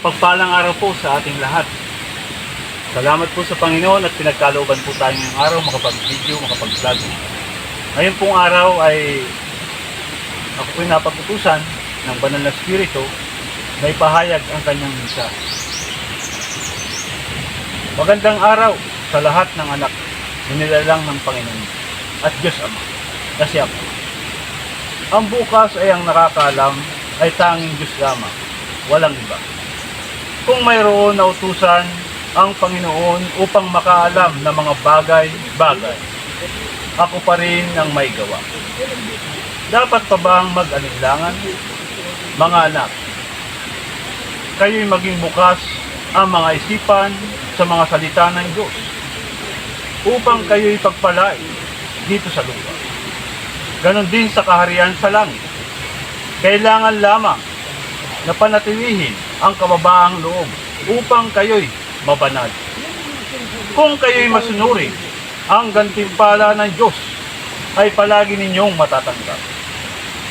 Mapagpalang araw po sa ating lahat. Salamat po sa Panginoon at pinagkalooban po tayo ngayong araw makapag-video, makapag-vlog. Ngayon pong araw ay ako po'y napag-utusan ng Banal na Espiritu na ipahayag ang kanyang misa. Magandang araw sa lahat ng anak ninilalang ng Panginoon at Diyos Ama na siya po. Ang bukas ay ang nakakaalam ay tanging Diyos lamang, walang iba. Kung mayroon na utusan ang Panginoon upang makaalam ng mga bagay-bagay, ako pa rin ang may gawa. Dapat pa bang mag-alinlangan? Mga anak, kayo'y maging bukas ang mga isipan sa mga salita ng Diyos upang kayo'y pagpalain dito sa lupa. Ganon din sa kaharian sa langit. Kailangan lamang na panatilihin ang kababaang loob upang kayo'y mabanal. Kung kayo'y masunurin, ang gantimpala ng Diyos ay palagi ninyong matatanggap.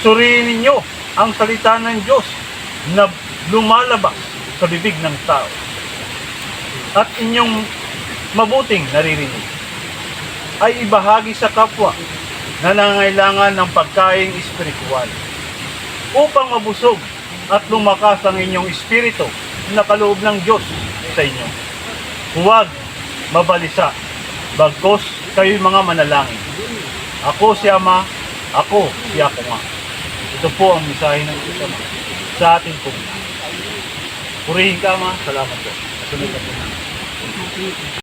Suriin ninyo ang salita ng Diyos na lumalabas sa bibig ng tao at inyong mabuting naririnig ay ibahagi sa kapwa na nangangailangan ng pagkaing espiritual upang mabusog at lumakas ang inyong espiritu na kaloob ng Diyos sa inyo. Huwag mabalisa, bagkus kayo'y mga manalangin. Ako si Ama, ako si Ako nga. Ito po ang mensahe ng Diyos Ama sa ating pong. Purihin ka, Ama. Salamat po. Kasunod na po.